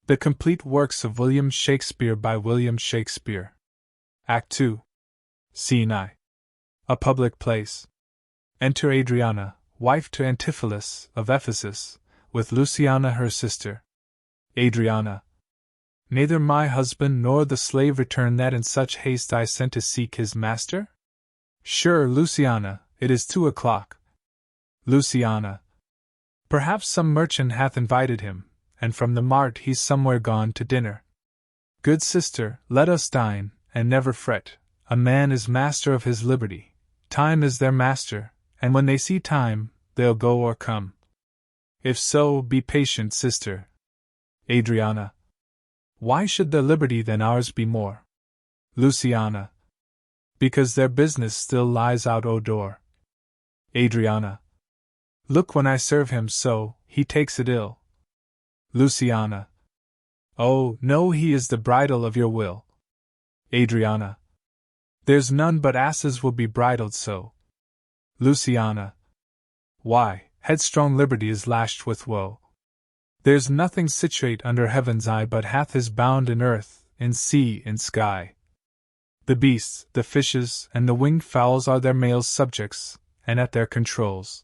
The Complete Works of William Shakespeare by William Shakespeare. Act 2. Scene I. A public place. Enter Adriana, wife to Antipholus, of Ephesus, with Luciana her sister. Adriana. Neither my husband nor the slave returned that in such haste I sent to seek his master? Sure, Luciana, it is 2 o'clock. Luciana. Perhaps some merchant hath invited him, and from the mart he's somewhere gone to dinner. Good sister, let us dine, and never fret. A man is master of his liberty. Time is their master, and when they see time, they'll go or come. If so, be patient, sister. Adriana. Why should their liberty then ours be more? Luciana. Because their business still lies out o' door. Adriana. Look, when I serve him so, he takes it ill. Luciana. Oh, no, he is the bridle of your will. Adriana. There's none but asses will be bridled so. Luciana. Why, headstrong liberty is lashed with woe. There's nothing situate under heaven's eye but hath his bound in earth, in sea, in sky. The beasts, the fishes, and the winged fowls are their males' subjects, and at their controls.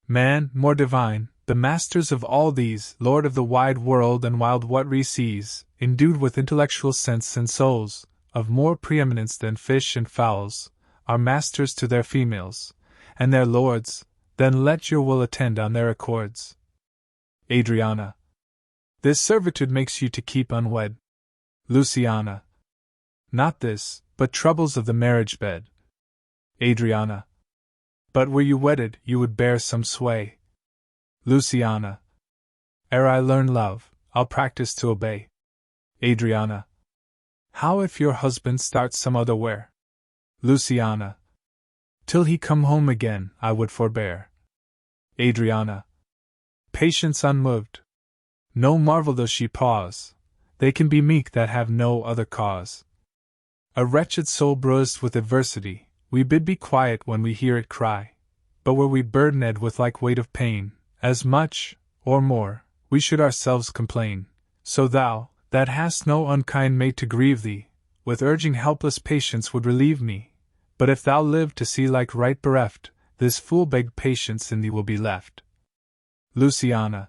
Man, more divine, the masters of all these, lord of the wide world and wild what seas, endued with intellectual sense and souls, of more preeminence than fish and fowls, are masters to their females, and their lords, then let your will attend on their accords. Adriana. This servitude makes you to keep unwed. Luciana. Not this, but troubles of the marriage bed. Adriana. But were you wedded, you would bear some sway. Luciana. Ere I learn love, I'll practice to obey. Adriana. How if your husband starts some other where? Luciana. Till he come home again, I would forbear. Adriana. Patience unmoved. No marvel though she pause, they can be meek that have no other cause. A wretched soul bruised with adversity, we bid be quiet when we hear it cry. But were we burdened with like weight of pain, as much, or more, we should ourselves complain. So thou, that hast no unkind mate to grieve thee, with urging helpless patience would relieve me. But if thou live to see like right bereft, this fool-begged patience in thee will be left. Luciana.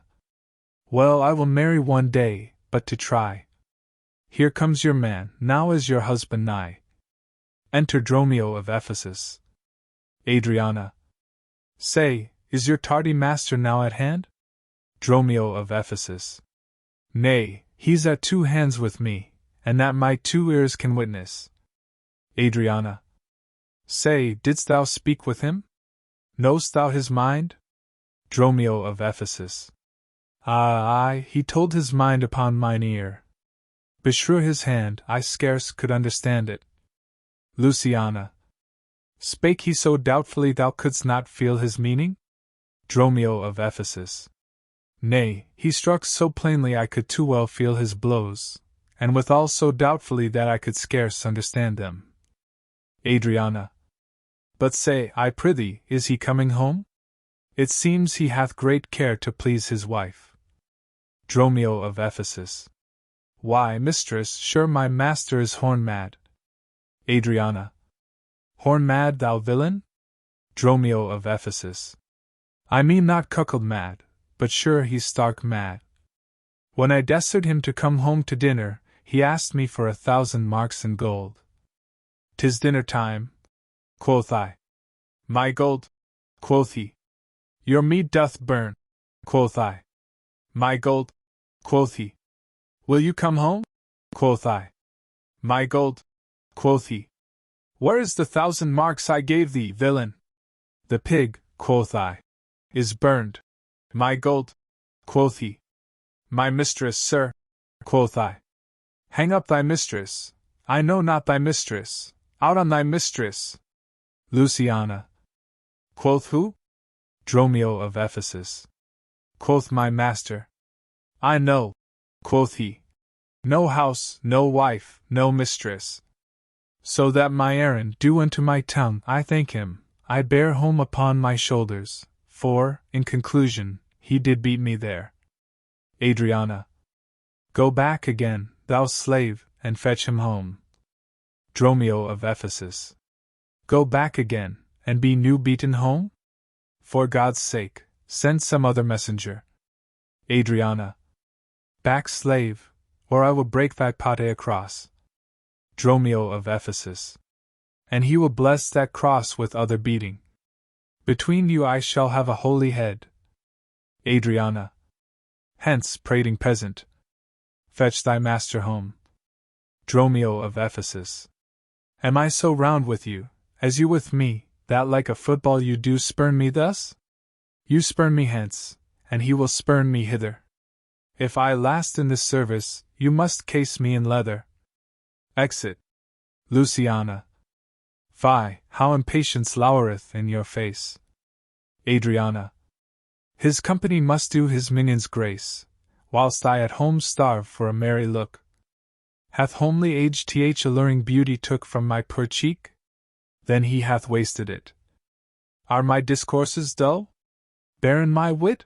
Well, I will marry one day, but to try. Here comes your man, now is your husband nigh. Enter Dromio of Ephesus. Adriana. Say, is your tardy master now at hand? Dromio of Ephesus. Nay, he's at 2 hands with me, and that my 2 ears can witness. Adriana. Say, didst thou speak with him? Knowst thou his mind? Dromio of Ephesus. Aye, he told his mind upon mine ear. Beshrew his hand, I scarce could understand it. Luciana. Spake he so doubtfully thou couldst not feel his meaning? Dromio of Ephesus. Nay, he struck so plainly I could too well feel his blows, and withal so doubtfully that I could scarce understand them. Adriana. But say, I prithee, is he coming home? It seems he hath great care to please his wife. Dromio of Ephesus. Why, mistress, sure my master is horn mad. Adriana. Horn mad, thou villain? Dromio of Ephesus. I mean not cuckold mad, but sure he's stark mad. When I desired him to come home to dinner, he asked me for 1,000 marks in gold. 'Tis dinner time, quoth I. My gold, quoth he. Your meat doth burn, quoth I. My gold, quoth he. Will you come home? Quoth I. My gold, quoth he. Where is the 1,000 marks I gave thee, villain? The pig, quoth I, is burned. My gold, quoth he. My mistress, sir, quoth I. Hang up thy mistress, I know not thy mistress, out on thy mistress. Luciana. Quoth who? Dromio of Ephesus. Quoth my master. I know, quoth he. No house, no wife, no mistress. So that my errand due unto my town, I thank him, I bear home upon my shoulders, for, in conclusion, he did beat me there. Adriana. Go back again, thou slave, and fetch him home. Dromio of Ephesus. Go back again, and be new beaten home? For God's sake, send some other messenger. Adriana. Back, slave, or I will break thy pate across. Dromio of Ephesus. And he will bless that cross with other beating. Between you I shall have a holy head. Adriana. Hence, prating peasant. Fetch thy master home. Dromio of Ephesus. Am I so round with you, as you with me, that like a football you do spurn me thus? You spurn me hence, and he will spurn me hither. If I last in this service, you must case me in leather. Exit. Luciana. Fie, how impatience lowereth in your face. Adriana. His company must do his minions grace, whilst I at home starve for a merry look. Hath homely age th alluring beauty took from my poor cheek? Then he hath wasted it. Are my discourses dull? Barren my wit?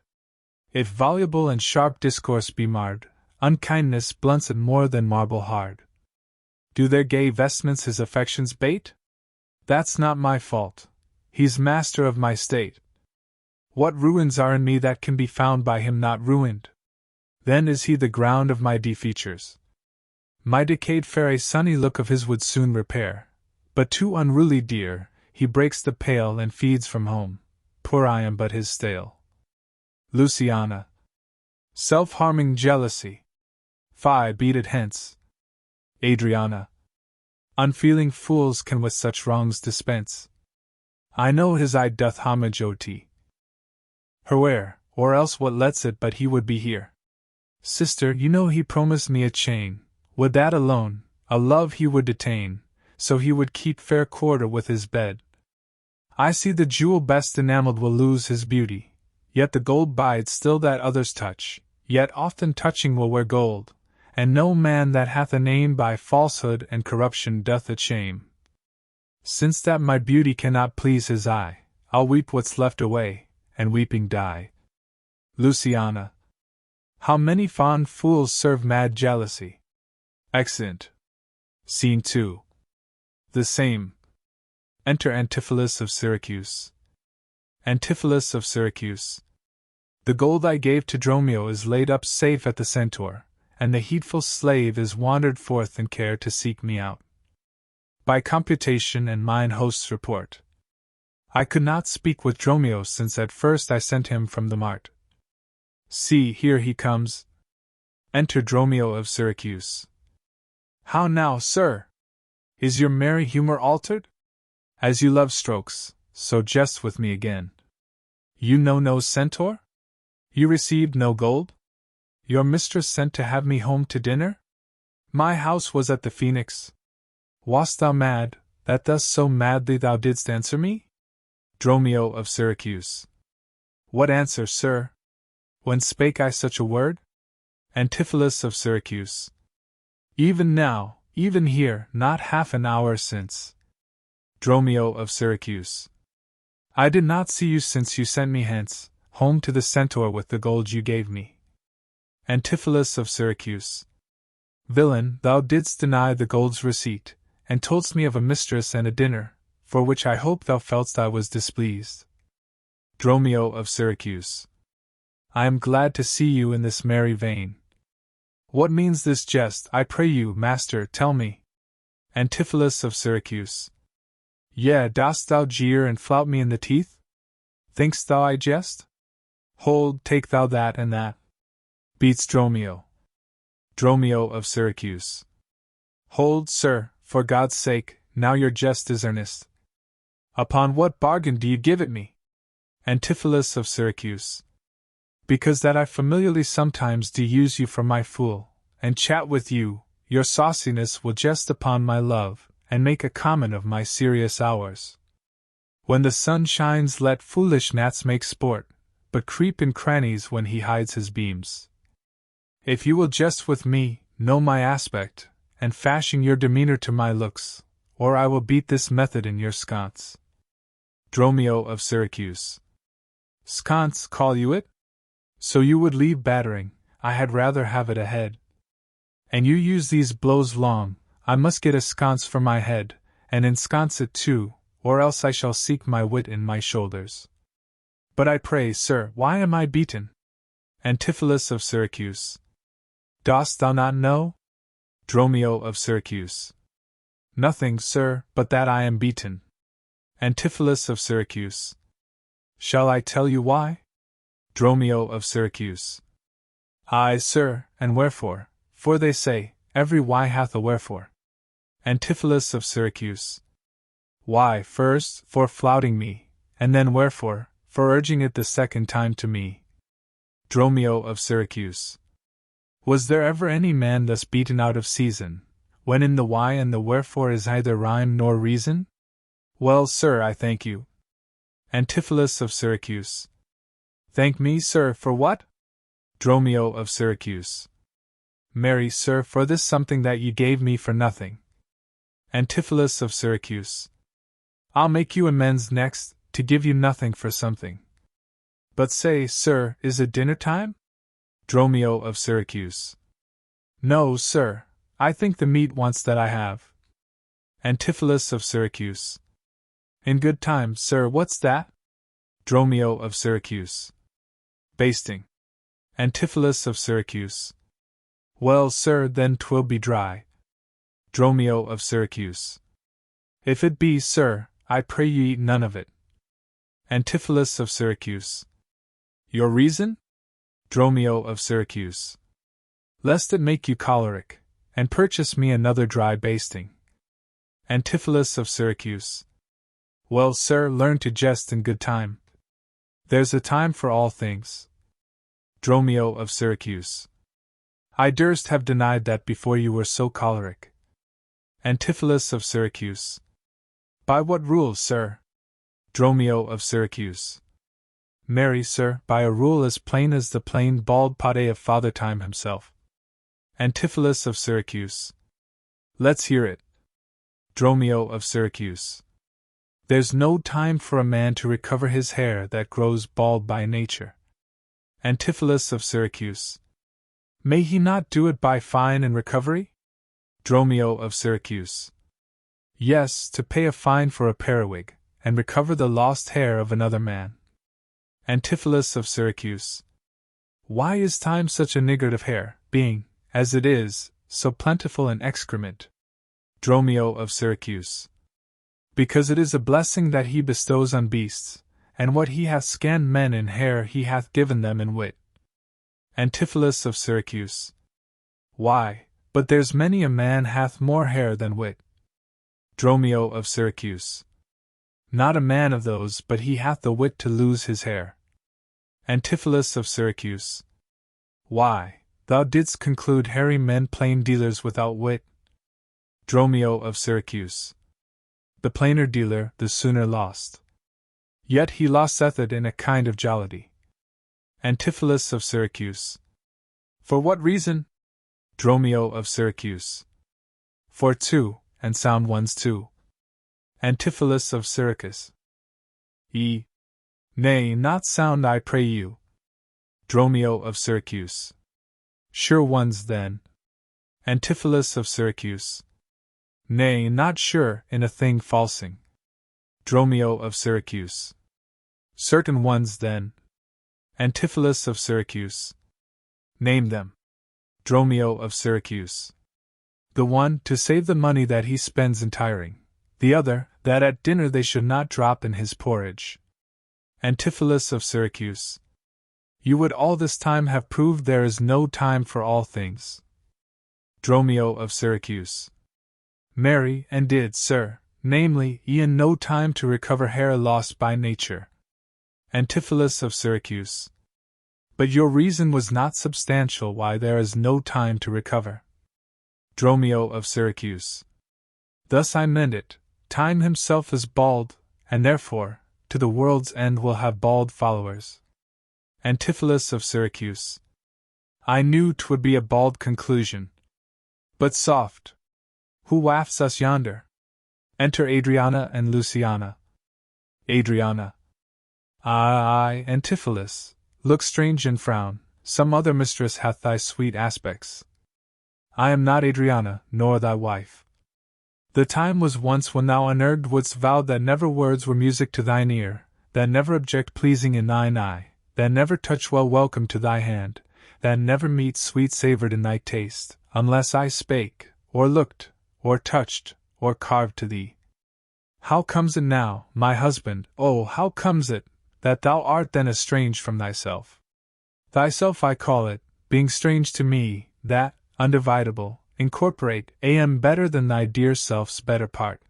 If voluble and sharp discourse be marred, unkindness blunts it more than marble hard. Do their gay vestments his affections bait? That's not my fault. He's master of my state. What ruins are in me that can be found by him not ruined? Then is he the ground of my defeatures. My decayed fair a sunny look of his would soon repair, but too unruly dear, he breaks the pale and feeds from home. Poor I am but his stale. Luciana. Self-harming jealousy. Fie, beat it hence. Adriana. Unfeeling fools can with such wrongs dispense. I know his eye doth homage ot her where, or else what lets it but he would be here. Sister, you know he promised me a chain. Would that alone, a love he would detain, so he would keep fair quarter with his bed. I see the jewel best enamelled will lose his beauty, yet the gold bides still that others touch, yet often touching will wear gold, and no man that hath a name by falsehood and corruption doth it shame. Since that my beauty cannot please his eye, I'll weep what's left away, and weeping die. Luciana. How many fond fools serve mad jealousy. Exeunt. Scene 2. The same. Enter Antipholus of Syracuse. Antipholus of Syracuse. The gold I gave to Dromio is laid up safe at the Centaur, and the heedful slave is wandered forth in care to seek me out. By computation and mine host's report, I could not speak with Dromio since at first I sent him from the mart. See, here he comes. Enter Dromio of Syracuse. How now, sir? Is your merry humor altered? As you love strokes, so jest with me again. You know no centaur? You received no gold? Your mistress sent to have me home to dinner? My house was at the Phoenix. Wast thou mad, that thus so madly thou didst answer me? Dromio of Syracuse. What answer, sir? When spake I such a word? Antipholus of Syracuse. Even now, even here, not half an hour since. Dromio of Syracuse. I did not see you since you sent me hence, home to the Centaur with the gold you gave me. Antipholus of Syracuse. Villain, thou didst deny the gold's receipt, and toldst me of a mistress and a dinner, for which I hope thou feltst I was displeased. Dromio of Syracuse. I am glad to see you in this merry vein. What means this jest, I pray you, master, tell me? Antipholus of Syracuse. Yea, dost thou jeer and flout me in the teeth? Think'st thou I jest? Hold, take thou that and that. Beats Dromio. Dromio of Syracuse. Hold, sir, for God's sake, now your jest is earnest. Upon what bargain do you give it me? Antipholus of Syracuse. Because that I familiarly sometimes do use you for my fool, and chat with you, your sauciness will jest upon my love, and make a common of my serious hours. When the sun shines let foolish gnats make sport, but creep in crannies when he hides his beams. If you will jest with me, know my aspect, and fashion your demeanor to my looks, or I will beat this method in your sconce. Dromio of Syracuse. Sconce, call you it? So you would leave battering, I had rather have it ahead. And you use these blows long, I must get a sconce for my head, and ensconce it too, or else I shall seek my wit in my shoulders. But I pray, sir, why am I beaten? Antipholus of Syracuse. Dost thou not know? Dromio of Syracuse. Nothing, sir, but that I am beaten. Antipholus of Syracuse. Shall I tell you why? Dromio of Syracuse. Aye, sir, and wherefore? For they say, every why hath a wherefore. Antipholus of Syracuse. Why, first, for flouting me, and then wherefore, for urging it the second time to me. Dromio of Syracuse. Was there ever any man thus beaten out of season, when in the why and the wherefore is neither rhyme nor reason? Well, sir, I thank you. Antipholus of Syracuse. Thank me, sir, for what? Dromio of Syracuse. Marry, sir, for this something that ye gave me for nothing. Antipholus of Syracuse. I'll make you amends next, to give you nothing for something. But say, sir, is it dinner time? Dromio of Syracuse. No, sir, I think the meat wants that I have. Antipholus of Syracuse. In good time, sir, what's that? Dromio of Syracuse. Basting. Antipholus of Syracuse. Well, sir, then 'twill be dry. Dromio of Syracuse. If it be, sir, I pray you eat none of it. Antipholus of Syracuse. Your reason? Dromio of Syracuse. Lest it make you choleric, and purchase me another dry basting. Antipholus of Syracuse. Well, sir, learn to jest in good time. There's a time for all things. Dromio of Syracuse. I durst have denied that before you were so choleric. Antipholus of Syracuse. By what rule, sir? Dromio of Syracuse. Marry, sir, by a rule as plain as the plain bald pate of Father Time himself. Antipholus of Syracuse. Let's hear it. Dromio of Syracuse. There's no time for a man to recover his hair that grows bald by nature. Antipholus of Syracuse. May he not do it by fine and recovery? Dromio of Syracuse. Yes, to pay a fine for a periwig, and recover the lost hair of another man. Antipholus of Syracuse. Why is time such a niggard of hair, being, as it is, so plentiful in excrement? Dromio of Syracuse. Because it is a blessing that he bestows on beasts, and what he hath scanned men in hair he hath given them in wit. Antipholus of Syracuse. Why, but there's many a man hath more hair than wit. Dromio of Syracuse. Not a man of those, but he hath the wit to lose his hair. Antipholus of Syracuse. Why, thou didst conclude hairy men plain dealers without wit. Dromio of Syracuse. The plainer dealer, the sooner lost. Yet he losteth it in a kind of jollity. Antipholus of Syracuse. For what reason? Dromio of Syracuse. For two, and sound ones too. Antipholus of Syracuse. Nay, not sound, I pray you. Dromio of Syracuse. Sure ones then. Antipholus of Syracuse. Nay, not sure, in a thing falsing. Dromio of Syracuse. Certain ones then. Antipholus of Syracuse. Name them. Dromio of Syracuse. The one, to save the money that he spends in tiring. The other, that at dinner they should not drop in his porridge. Antipholus of Syracuse. You would all this time have proved there is no time for all things. Dromio of Syracuse. Marry, and did, sir, namely, e'en no time to recover hair lost by nature. Antipholus of Syracuse. But your reason was not substantial why there is no time to recover. Dromio of Syracuse. Thus I mend it, time himself is bald, and therefore, to the world's end will have bald followers. Antipholus of Syracuse. I knew 'twould be a bald conclusion. But soft! Who wafts us yonder? Enter Adriana and Luciana. Adriana. Aye, Antipholus, look strange and frown, some other mistress hath thy sweet aspects. I am not Adriana, nor thy wife. The time was once when thou unerred wouldst vow that never words were music to thine ear, that never object pleasing in thine eye, that never touch well welcome to thy hand, that never meat sweet savoured in thy taste, unless I spake, or looked, or touched, or carved to thee. How comes it now, my husband, oh, how comes it, that thou art then estranged from thyself? Thyself I call it, being strange to me, that, undividable, incorporate, am better than thy dear self's better part.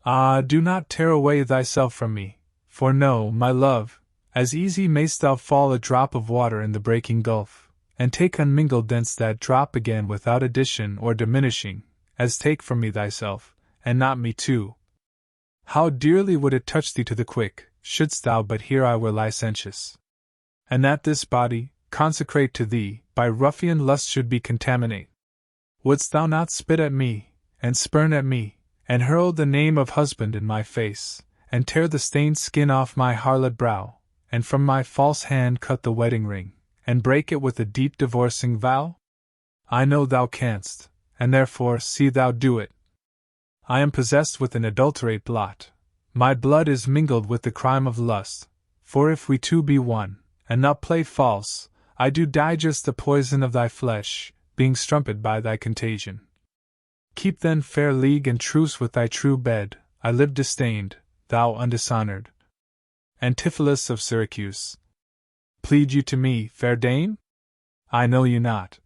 Ah, do not tear away thyself from me, for know, my love, as easy mayst thou fall a drop of water in the breaking gulf, and take unmingled thence that drop again without addition or diminishing, as take from me thyself, and not me too. How dearly would it touch thee to the quick, shouldst thou but hear I were licentious, and that this body, consecrate to thee, by ruffian lust should be contaminate. Wouldst thou not spit at me, and spurn at me, and hurl the name of husband in my face, and tear the stained skin off my harlot brow, and from my false hand cut the wedding ring, and break it with a deep divorcing vow? I know thou canst, and therefore see thou do it. I am possessed with an adulterate blot. My blood is mingled with the crime of lust, for if we two be one, and not play false, I do digest the poison of thy flesh, being strumped by thy contagion. Keep then fair league and truce with thy true bed, I live disdained, thou undishonoured. Antipholus of Syracuse. Plead you to me, fair dame? I know you not.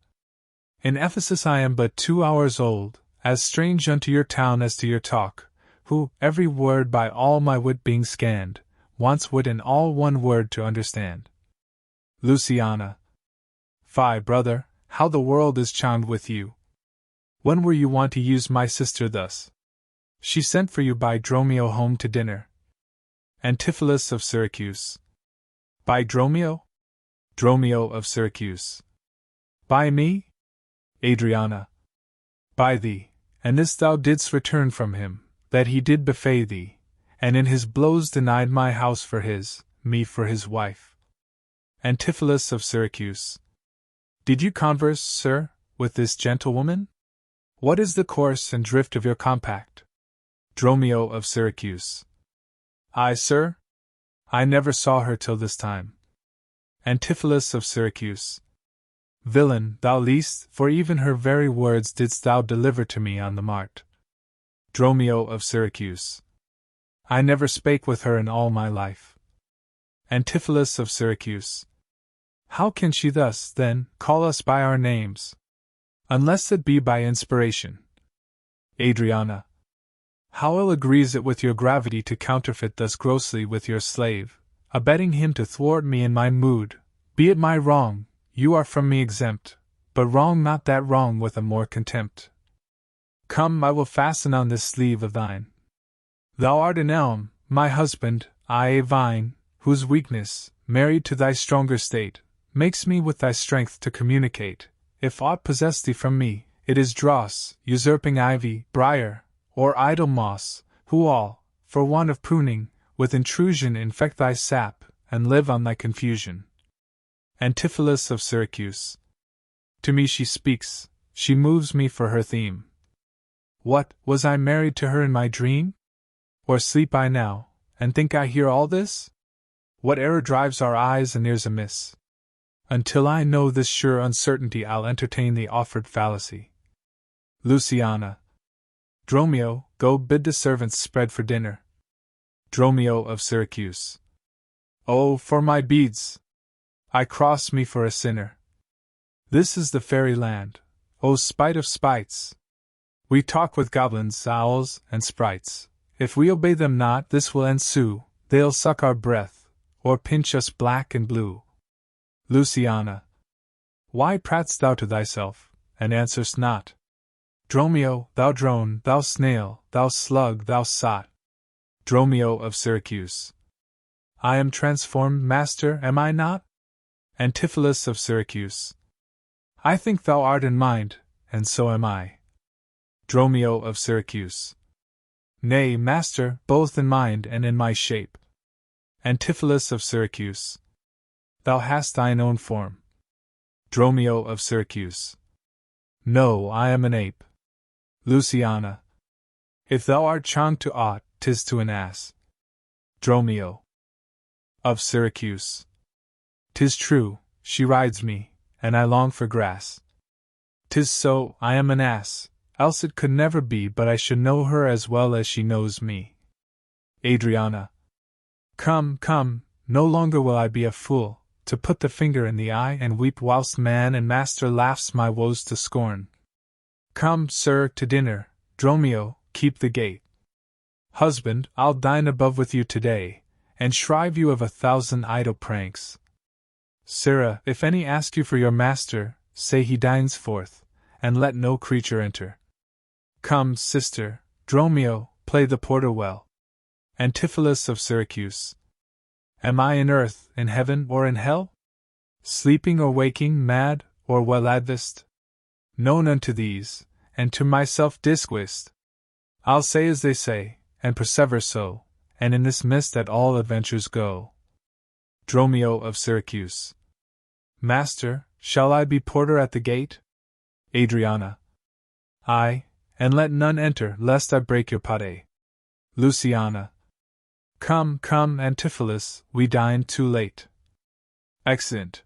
In Ephesus I am but 2 hours old, as strange unto your town as to your talk, who, every word by all my wit being scanned, wants wit in all one word to understand. Luciana. Fie, brother, how the world is charmed with you. When were you wont to use my sister thus? She sent for you by Dromio home to dinner. Antipholus of Syracuse. By Dromio? Dromio of Syracuse. By me? Adriana. By thee, and this thou didst return from him, that he did buffet thee, and in his blows denied my house for his, me for his wife. Antipholus of Syracuse. Did you converse, sir, with this gentlewoman? What is the course and drift of your compact? Dromio of Syracuse. I, sir? I never saw her till this time. Antipholus of Syracuse. Villain, thou least, for even her very words didst thou deliver to me on the mart. Dromio of Syracuse. I never spake with her in all my life. Antipholus of Syracuse. How can she thus, then, call us by our names? Unless it be by inspiration. Adriana. How ill agrees it with your gravity to counterfeit thus grossly with your slave, abetting him to thwart me in my mood. Be it my wrong, you are from me exempt, but wrong not that wrong with a more contempt. Come, I will fasten on this sleeve of thine. Thou art an elm, my husband, I a vine, whose weakness, married to thy stronger state, makes me with thy strength to communicate. If aught possess thee from me, it is dross, usurping ivy, briar, or idle moss, who all, for want of pruning, with intrusion infect thy sap, and live on thy confusion. Antipholus of Syracuse. To me she speaks, she moves me for her theme. What, was I married to her in my dream? Or sleep I now, and think I hear all this? What error drives our eyes and ears amiss? Until I know this sure uncertainty I'll entertain the offered fallacy. Luciana. Dromio, go bid the servants spread for dinner. Dromio of Syracuse. Oh, for my beads! I cross me for a sinner. This is the fairy land, oh spite of spites! We talk with goblins, owls, and sprites. If we obey them not, this will ensue, they'll suck our breath, or pinch us black and blue. Luciana. Why prat'st thou to thyself, and answer'st not? Dromio, thou drone, thou snail, thou slug, thou sot. Dromio of Syracuse. I am transformed, master, am I not? Antipholus of Syracuse. I think thou art in mind, and so am I. Dromio of Syracuse. Nay, master, both in mind and in my shape. Antipholus of Syracuse. Thou hast thine own form. Dromio of Syracuse. No, I am an ape. Luciana. If thou art charmed to aught, 'tis to an ass. Dromio. Of Syracuse. 'Tis true, she rides me, and I long for grass. 'Tis so, I am an ass, else it could never be but I should know her as well as she knows me. Adriana. Come, come, no longer will I be a fool, to put the finger in the eye and weep whilst man and master laughs my woes to scorn. Come, sir, to dinner. Dromio, keep the gate. Husband, I'll dine above with you today, and shrive you of 1,000 idle pranks. Sirrah, if any ask you for your master, say he dines forth, and let no creature enter. Come, sister, Dromio, play the porter well. Antipholus of Syracuse. Am I in earth, in heaven, or in hell? Sleeping or waking, mad, or well advised? Known unto these, and to myself disquist. I'll say as they say, and persever so, and in this mist that all adventures go. Dromio of Syracuse. Master, shall I be porter at the gate? Adriana. Aye, and let none enter, lest I break your pate. Luciana. Come, come, Antipholus, we dined too late. Exeunt.